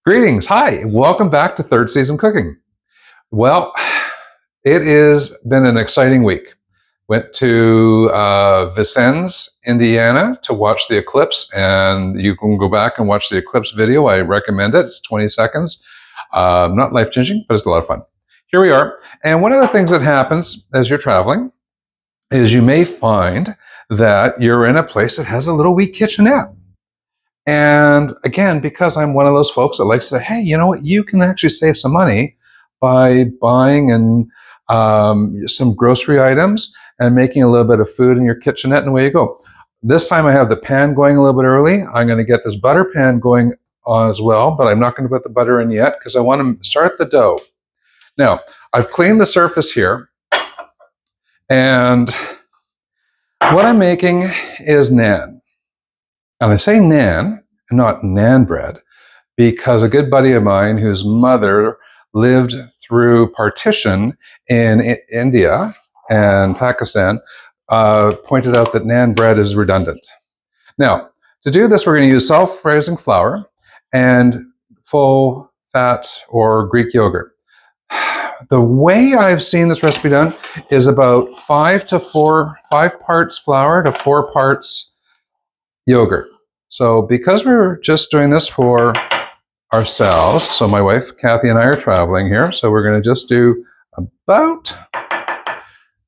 Greetings. Hi. Welcome back to Third Season Cooking. Well, it has been an exciting week. Went to Vincennes, Indiana to watch the eclipse, and you can go back and watch the eclipse video. I recommend it. It's 20 seconds. Not life-changing, but it's a lot of fun. Here we are. And one of the things that happens as you're traveling is you may find that you're in a place that has a little wee kitchenette. And again, because I'm one of those folks that likes to say, hey, you know what, you can actually save some money by buying some grocery items and making a little bit of food in your kitchenette, and away you go. This time I have the pan going a little bit early. I'm going to get this butter pan going as well, but I'm not going to put the butter in yet because I want to start the dough. Now, I've cleaned the surface here, and what I'm making is naan. And I say naan, not naan bread, because a good buddy of mine whose mother lived through partition in India and Pakistan pointed out that naan bread is redundant. Now, to do this, we're going to use self-rising flour and full fat or Greek yogurt. The way I've seen this recipe done is about 5 parts flour to 4 parts yogurt. So because we're just doing this for ourselves, so my wife Kathy and I are traveling here, so we're going to just do about,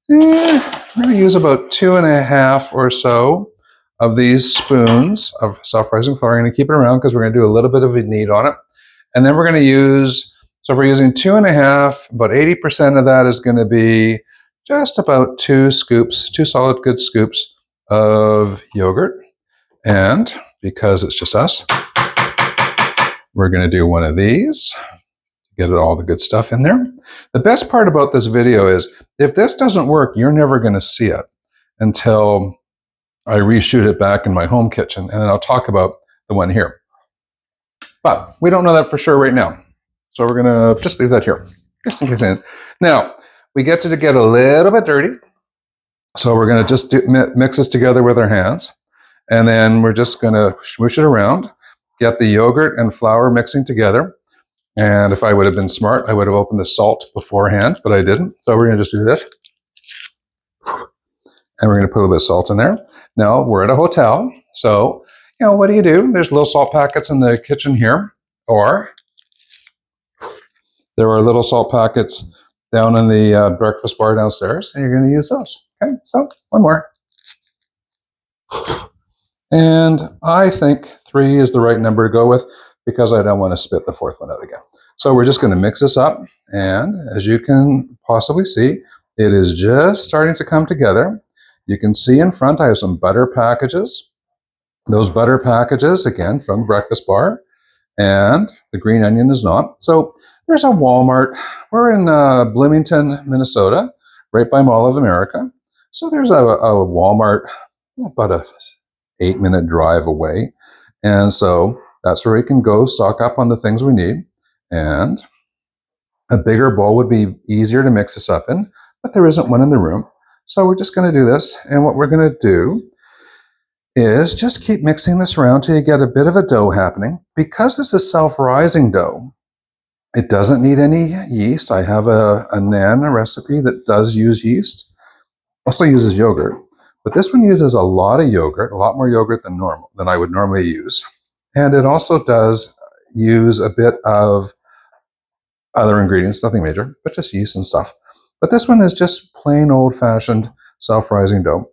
we're going to use about 2.5 or so of these spoons of self-rising flour. I'm going to keep it around because we're going to do a little bit of a knead on it. And then we're going to use, so if we're using 2.5, about 80% of that is going to be just about 2 solid good scoops of yogurt. And because it's just us, we're going to do one of these to get all the good stuff in there. The best part about this video is if this doesn't work, you're never going to see it until I reshoot it back in my home kitchen, and then I'll talk about the one here. But we don't know that for sure right now. So we're going to just leave that here. Just in case. Now, we get to get a little bit dirty. So we're going to just mix this together with our hands. And then we're just going to smoosh it around, get the yogurt and flour mixing together. And if I would have been smart, I would have opened the salt beforehand, but I didn't. So we're going to just do this. And we're going to put a little bit of salt in there. Now, we're at a hotel. So, what do? There's little salt packets in the kitchen here. Or there are little salt packets down in the breakfast bar downstairs. And you're going to use those. Okay, so one more. And I think 3 is the right number to go with because I don't want to spit the 4th one out again. So we're just going to mix this up. And as you can possibly see, it is just starting to come together. You can see in front I have some butter packages. Those butter packages, again, from Breakfast Bar. And the green onion is not. So there's a Walmart. We're in Bloomington, Minnesota, right by Mall of America. So there's a Walmart about a 8-minute drive away. And so that's where we can go stock up on the things we need. And a bigger bowl would be easier to mix this up in, but there isn't one in the room. So we're just going to do this. And what we're going to do is just keep mixing this around till you get a bit of a dough happening. Because this is self-rising dough, it doesn't need any yeast. I have a naan recipe that does use yeast. Also uses yogurt. But this one uses a lot of yogurt, a lot more yogurt than I would normally use. And it also does use a bit of other ingredients, nothing major, but just yeast and stuff. But this one is just plain old-fashioned self-rising dough.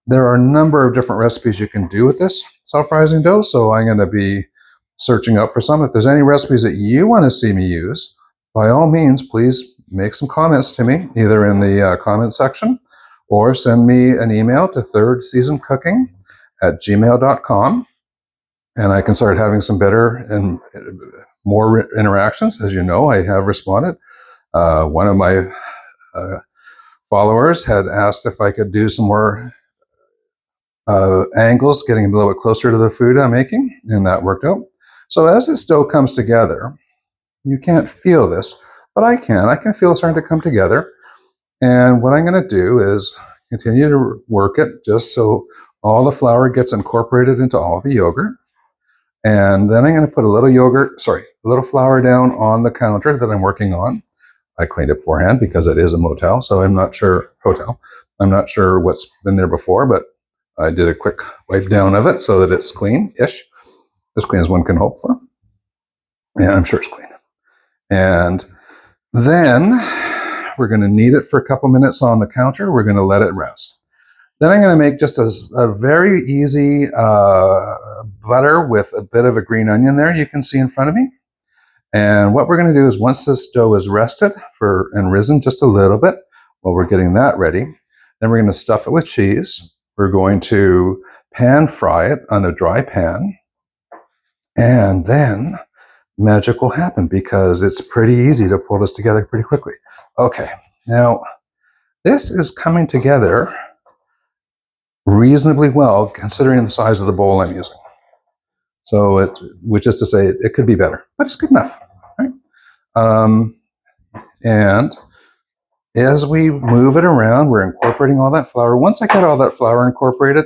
There are a number of different recipes you can do with this self-rising dough, so I'm going to be searching out for some. If there's any recipes that you want to see me use, by all means, please make some comments to me, either in the comment section, or send me an email to thirdseasoncooking@gmail.com, and I can start having some better and more interactions. As you know, I have responded. One of my followers had asked if I could do some more angles, getting a little bit closer to the food I'm making, and that worked out. So as this dough comes together, you can't feel this, but I can. I can feel it starting to come together. And what I'm going to do is continue to work it just so all the flour gets incorporated into all the yogurt. And then I'm going to put a little flour down on the counter that I'm working on. I cleaned it beforehand because it is a motel, so I'm not sure what's been there before, but I did a quick wipe down of it so that it's clean-ish, as clean as one can hope for. Yeah, I'm sure it's clean. And then we're going to knead it for a couple minutes on the counter. We're going to let it rest. Then I'm going to make just a very easy butter with a bit of a green onion there you can see in front of me. And what we're going to do is once this dough is rested and risen just a little bit while we're getting that ready, then we're going to stuff it with cheese. We're going to pan fry it on a dry pan. And then magic will happen because it's pretty easy to pull this together pretty quickly. Okay, now this is coming together reasonably well considering the size of the bowl I'm using. So which is to say it could be better, but it's good enough, right? And as we move it around, we're incorporating all that flour. Once I get all that flour incorporated,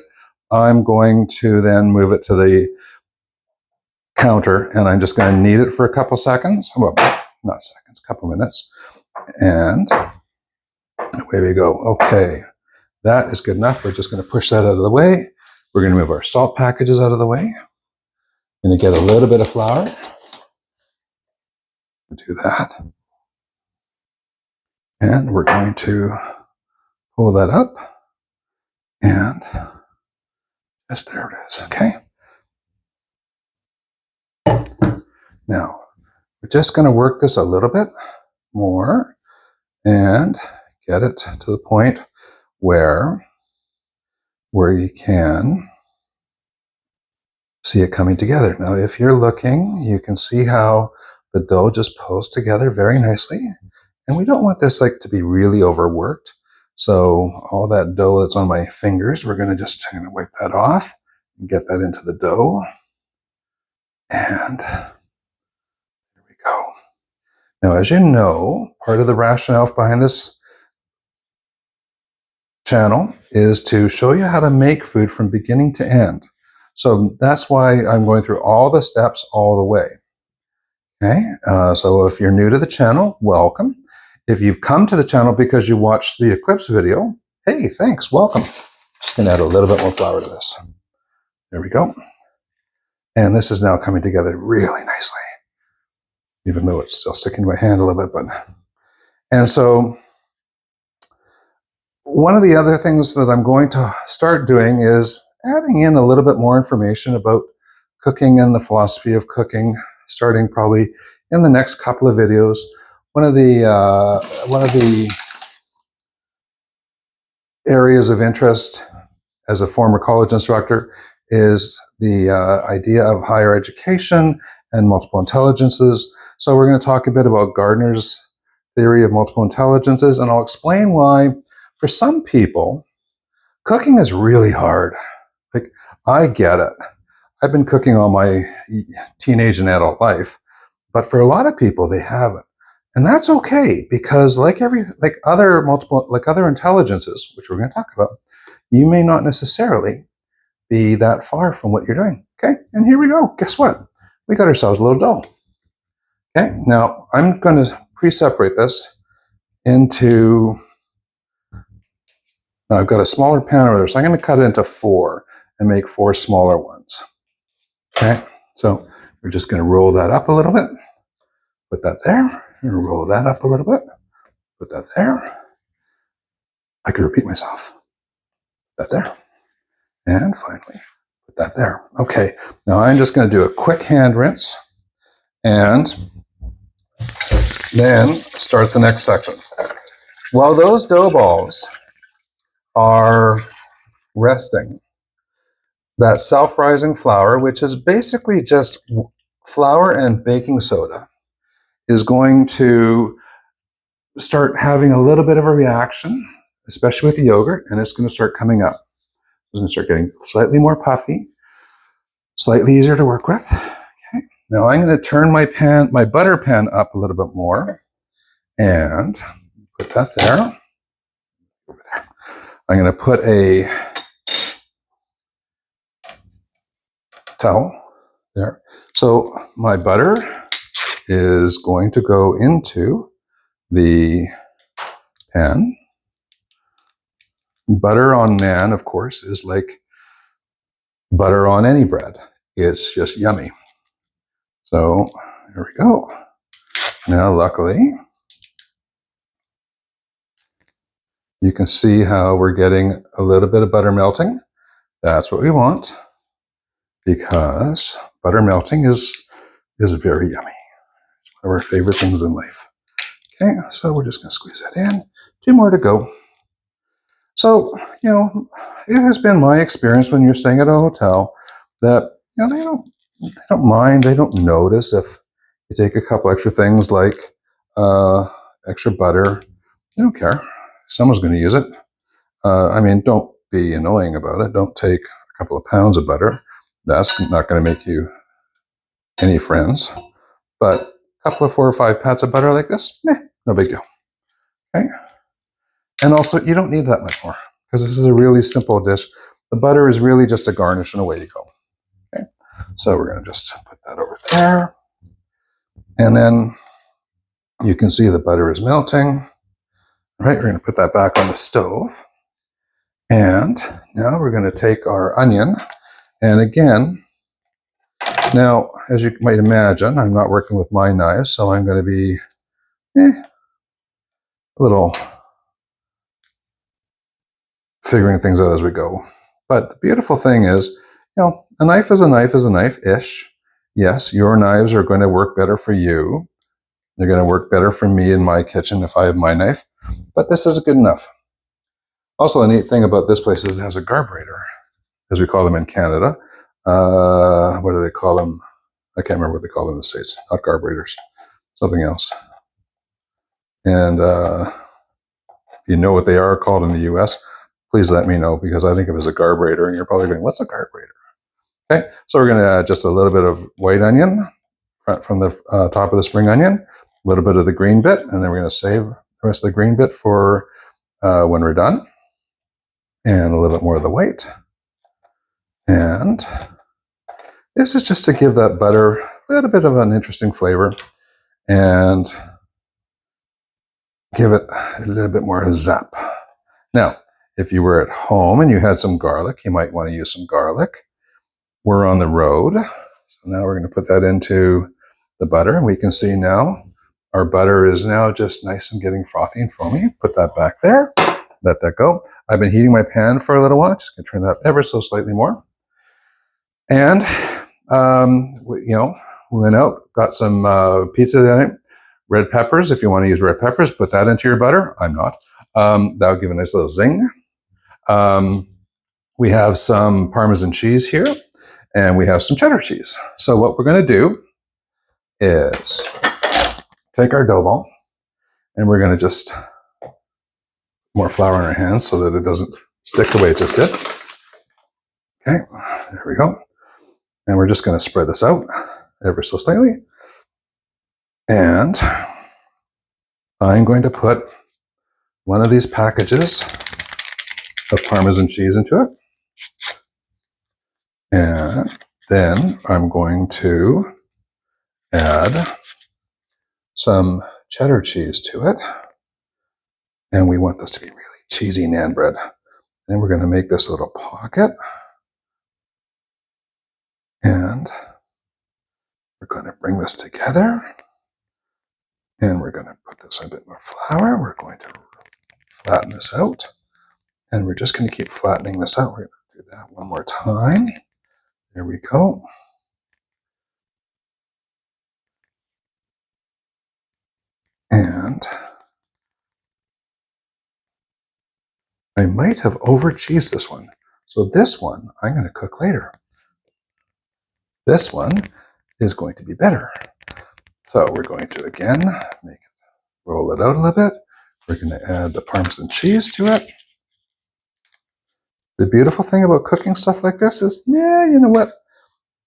I'm going to then move it to the counter and I'm just going to knead it for a couple seconds. Well, not seconds, a couple minutes. And away we go. Okay, that is good enough. We're just going to push that out of the way. We're going to move our salt packages out of the way. Going to get a little bit of flour. Do that. And we're going to pull that up. And just there it is. Okay. Now, we're just going to work this a little bit more and get it to the point where you can see it coming together. Now, if you're looking, you can see how the dough just pulls together very nicely. And we don't want this to be really overworked. So all that dough that's on my fingers, we're going to just wipe that off and get that into the dough. And there we go. Now, as you know, part of the rationale behind this channel is to show you how to make food from beginning to end. So that's why I'm going through all the steps all the way. Okay, so if you're new to the channel, welcome. If you've come to the channel because you watched the Eclipse video, hey, thanks, welcome. Just going to add a little bit more flour to this. There we go. And this is now coming together really nicely, even though it's still sticking to my hand a little bit. And so one of the other things that I'm going to start doing is adding in a little bit more information about cooking and the philosophy of cooking, starting probably in the next couple of videos. One of the areas of interest as a former college instructor is the idea of higher education and multiple intelligences. So we're going to talk a bit about Gardner's theory of multiple intelligences, and I'll explain why for some people, cooking is really hard. I get it. I've been cooking all my teenage and adult life, but for a lot of people, they haven't. And that's okay, because like other intelligences, which we're going to talk about, you may not necessarily be that far from what you're doing. Okay, and here we go. Guess what? We got ourselves a little dough. Okay, now I'm going to pre-separate this into. Now I've got a smaller pan over there, so I'm going to cut it into 4 and make 4 smaller ones. Okay, so we're just going to roll that up a little bit. Put that there. And roll that up a little bit. Put that there. I could repeat myself. Put that there. And finally, put that there. Okay, now I'm just going to do a quick hand rinse and then start the next section. While those dough balls are resting, that self-rising flour, which is basically just flour and baking soda, is going to start having a little bit of a reaction, especially with the yogurt, and it's going to start coming up. It's going to start getting slightly more puffy, slightly easier to work with. Okay. Now I'm going to turn my butter pan up a little bit more and put that there. Over there. I'm going to put a towel there. So my butter is going to go into the pan. Butter on naan, of course, is like butter on any bread. It's just yummy. So here we go. Now, luckily, you can see how we're getting a little bit of butter melting. That's what we want, because butter melting is very yummy. It's one of our favorite things in life. Okay, so we're just going to squeeze that in. 2 more to go. So, it has been my experience when you're staying at a hotel that, they don't mind, they don't notice if you take a couple extra things like extra butter. They don't care. Someone's going to use it. Don't be annoying about it. Don't take a couple of pounds of butter. That's not going to make you any friends. But a couple of 4 or 5 pats of butter like this, no big deal. Okay. And also, you don't need that much more because this is a really simple dish. The butter is really just a garnish and away you go. Okay. So we're going to just put that over there. And then you can see the butter is melting. Right, we're going to put that back on the stove. And now we're going to take our onion. And again, now, as you might imagine, I'm not working with my knives, so I'm going to be a little figuring things out as we go. But the beautiful thing is, a knife is a knife is a knife-ish. Yes, your knives are going to work better for you. They're going to work better for me in my kitchen if I have my knife. But this is good enough. Also, the neat thing about this place is it has a carburetor, as we call them in Canada. What do they call them? I can't remember what they call them in the States. Not carburetors, something else. And if you know what they are called in the US, please let me know, because I think of it as a carburetor, and you're probably going, what's a carburetor? Okay, so we're going to add just a little bit of white onion from the top of the spring onion, a little bit of the green bit, and then we're going to save the rest of the green bit for when we're done. And a little bit more of the white. And this is just to give that butter a little bit of an interesting flavor and give it a little bit more zap. Now, if you were at home and you had some garlic, you might want to use some garlic. We're on the road, so now we're going to put that into the butter, and we can see now our butter is now just nice and getting frothy and foamy. Put that back there. Let that go. I've been heating my pan for a little while. Just going to turn that ever so slightly more. And, we went out, got some pizza in it, red peppers. If you want to use red peppers, put that into your butter. I'm not. That would give a nice little zing. We have some Parmesan cheese here, and we have some cheddar cheese. So what we're going to do is take our dough ball, and we're going to just more flour on our hands so that it doesn't stick the way it just did. Okay, there we go. And we're just going to spread this out ever so slightly. And I'm going to put one of these packages of Parmesan cheese into it. And then I'm going to add some cheddar cheese to it. And we want this to be really cheesy naan bread. Then we're going to make this little pocket. And we're going to bring this together. And we're going to put this in a bit more flour. We're going to flatten this out. And we're just going to keep flattening this out. We're going to do that one more time. There we go. And I might have over cheesed this one. So this one I'm going to cook later. This one is going to be better. So we're going to again roll it out a little bit. We're going to add the Parmesan cheese to it. The beautiful thing about cooking stuff like this is, you know what?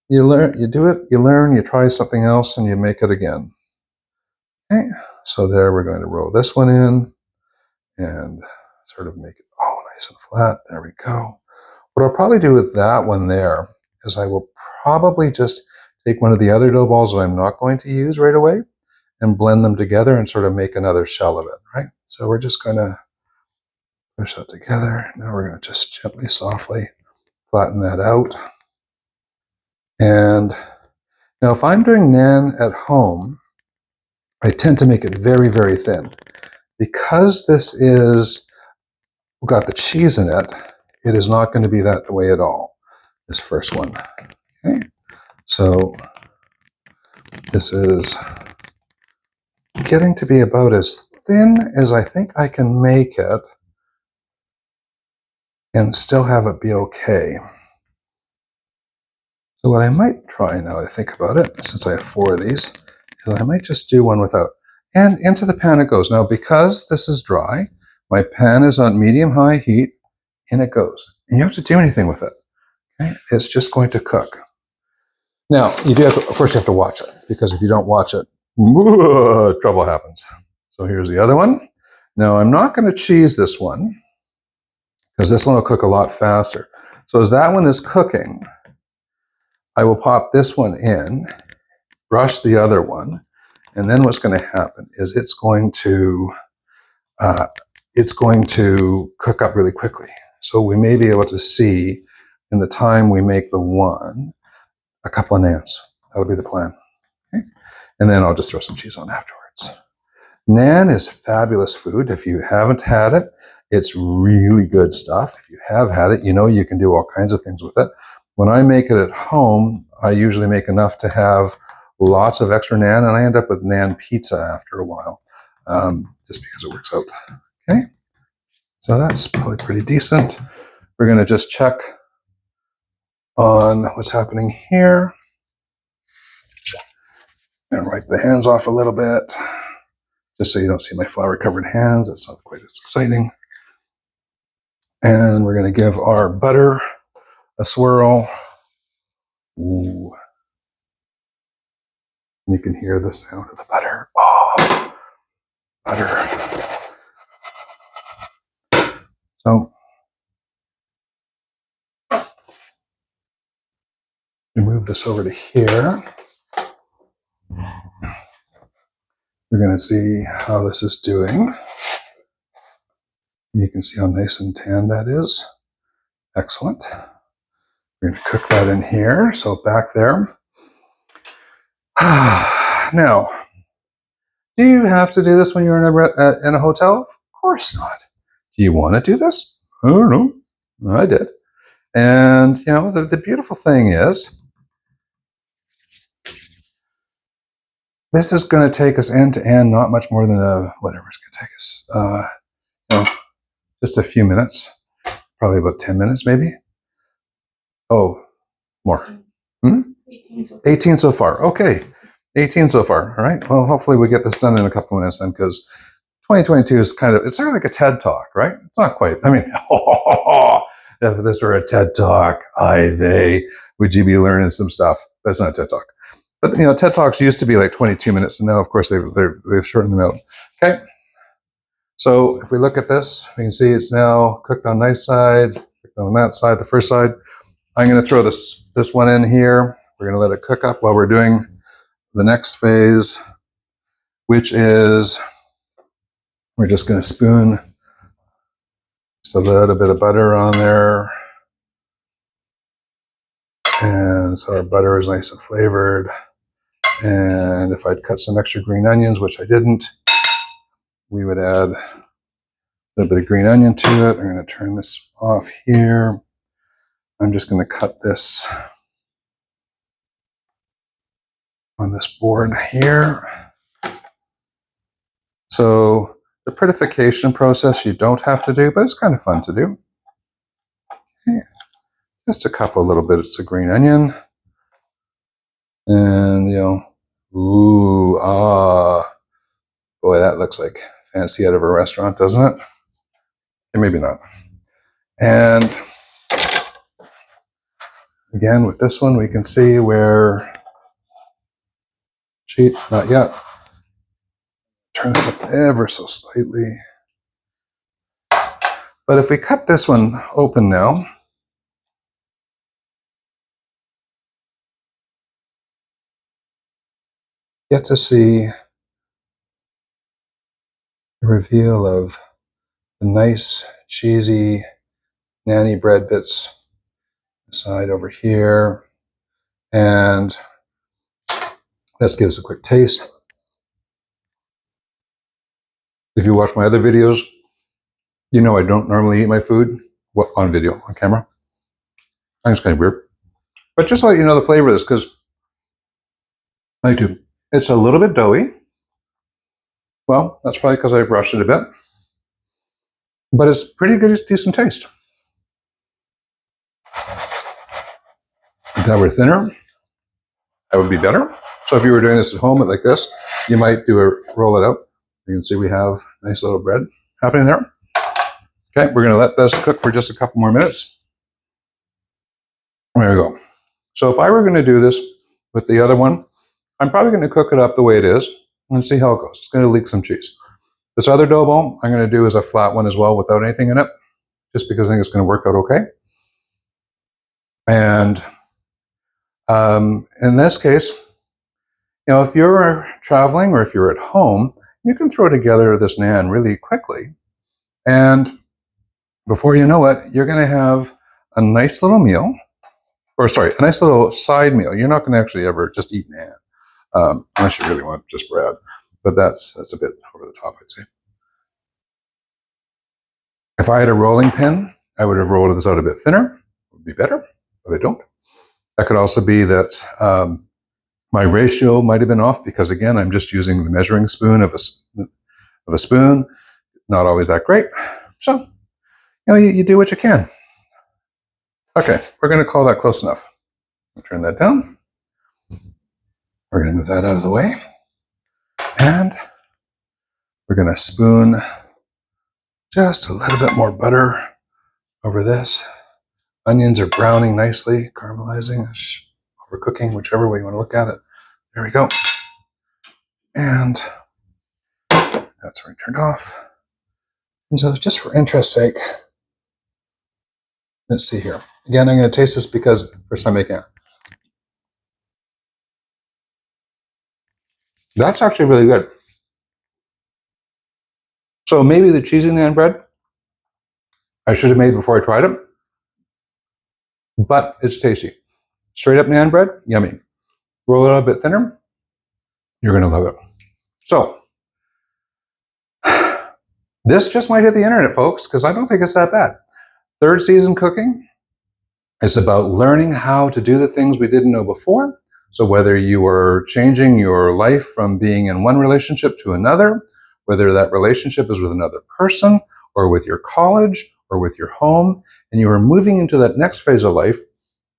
You learn, you do it, you learn, you try something else, and you make it again. Okay, so there we're going to roll this one in and sort of make it nice and flat. There we go. What I'll probably do with that one there is I will probably just take one of the other dough balls that I'm not going to use right away and blend them together and sort of make another shell of it, right? So we're just going to push that together. Now we're going to just gently, softly flatten that out. And now if I'm doing naan at home, I tend to make it very, very thin. Because this is got the cheese in it, it is not going to be that way at all, this first one. Okay, so this is getting to be about as thin as I think I can make it and still have it be okay. So what I might try now I think about it, since I have 4 of these, is I might just do one without. And into the pan it goes. Now because this is dry, my pan is on medium-high heat, in it goes. And you don't have to do anything with it. Okay? It's just going to cook. Now, you do have to, of course, you have to watch it, because if you don't watch it, trouble happens. So here's the other one. Now, I'm not going to cheese this one, because this one will cook a lot faster. So as that one is cooking, I will pop this one in, brush the other one, and then what's going to happen is it's going to cook up really quickly. So we may be able to see, in the time we make the one, a couple of naans. That'll be the plan. Okay? And then I'll just throw some cheese on afterwards. Naan is fabulous food. If you haven't had it, it's really good stuff. If you have had it, you know you can do all kinds of things with it. When I make it at home, I usually make enough to have lots of extra naan, and I end up with naan pizza after a while, just because it works out. Okay, so that's probably pretty decent. We're going to just check on what's happening here. And wipe the hands off a little bit, just so you don't see my flour-covered hands. That's not quite as exciting. And we're going to give our butter a swirl. Ooh. You can hear the sound of the butter. Oh, butter. So, we move this over to here. We're going to see how this is doing. You can see how nice and tan that is. Excellent. We're going to cook that in here. So back there. Now, do you have to do this when you're in a hotel? Of course not. Do you want to do this? I don't know. I did. And, you know, the beautiful thing is, this is going to take us end to end, not much more than whatever it's going to take us, you know, just a few minutes, probably about 10 minutes maybe. Oh, more. 18 so far. Okay. 18 so far. All right. Well, hopefully we get this done in a couple of minutes then, because 2022 is kind of, it's sort of like a TED Talk, right? It's not quite. I mean, if this were a TED Talk, would you be learning some stuff? That's not a TED Talk. But, you know, TED Talks used to be like 22 minutes, and now, of course, they've shortened them out. Okay. So if we look at this, we can see it's now cooked on this side, cooked on that side, the first side. I'm going to throw this one in here. We're going to let it cook up while we're doing the next phase, which is we're just going to spoon just a little bit of butter on there. And so our butter is nice and flavored. And if I'd cut some extra green onions, which I didn't, we would add a little bit of green onion to it. I'm going to turn this off here. I'm just going to cut this on this board here. So the prettification process you don't have to do, but it's kind of fun to do. Okay. Just a couple little bits of green onion. And, you know, ooh, boy, that looks like fancy out of a restaurant, doesn't it? And maybe not. And again, with this one, we can see where, not yet. Turn this up ever so slightly. But if we cut this one open now, get to see the reveal of the nice, cheesy, nanny bread bits side over here. And let's give us a quick taste. If you watch my other videos, you know I don't normally eat my food on video, on camera. I think it's kind of weird. But just to let you know the flavor of this, because I do. It's a little bit doughy. Well, that's probably because I brushed it a bit. But it's pretty good, decent taste. If that were thinner, that would be better. So if you were doing this at home like this, you might roll it out. You can see we have nice little bread happening there. Okay, we're going to let this cook for just a couple more minutes. There we go. So if I were going to do this with the other one, I'm probably going to cook it up the way it is and see how it goes. It's going to leak some cheese. This other dough ball I'm going to do is a flat one as well without anything in it, just because I think it's going to work out okay. And in this case, you know, if you're traveling or if you're at home, you can throw together this naan really quickly. And before you know it, you're going to have a nice little meal, or sorry, a nice little side meal. You're not going to actually ever just eat naan, unless you really want just bread. But that's a bit over the top, I'd say. If I had a rolling pin, I would have rolled this out a bit thinner. It would be better, but I don't. That could also be that my ratio might have been off because, again, I'm just using the measuring spoon of a spoon. Not always that great. So, you know, you do what you can. Okay, we're going to call that close enough. Turn that down. We're going to move that out of the way. And we're going to spoon just a little bit more butter over this. Onions are browning nicely, caramelizing, overcooking, whichever way you want to look at it. There we go. And that's already turned off. And so just for interest's sake, let's see here. Again, I'm going to taste this because first time making it. That's actually really good. So maybe the cheesy naan bread I should have made before I tried it, but it's tasty. Straight up naan bread, yummy. Roll it a bit thinner, you're going to love it. So this just might hit the internet, folks, because I don't think it's that bad. Third season cooking is about learning how to do the things we didn't know before. So whether you are changing your life from being in one relationship to another, whether that relationship is with another person or with your college or with your home, and you are moving into that next phase of life,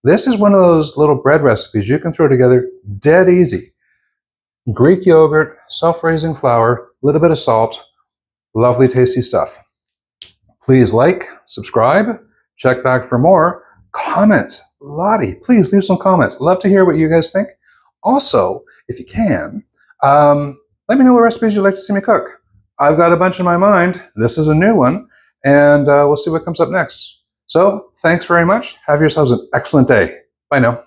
this is one of those little bread recipes you can throw together dead easy. Greek yogurt, self-raising flour, a little bit of salt, lovely tasty stuff. Please like, subscribe, check back for more. Comments, Lottie, please leave some comments. Love to hear what you guys think. Also, if you can, let me know what recipes you'd like to see me cook. I've got a bunch in my mind. This is a new one, and we'll see what comes up next. So, thanks very much. Have yourselves an excellent day. Bye now.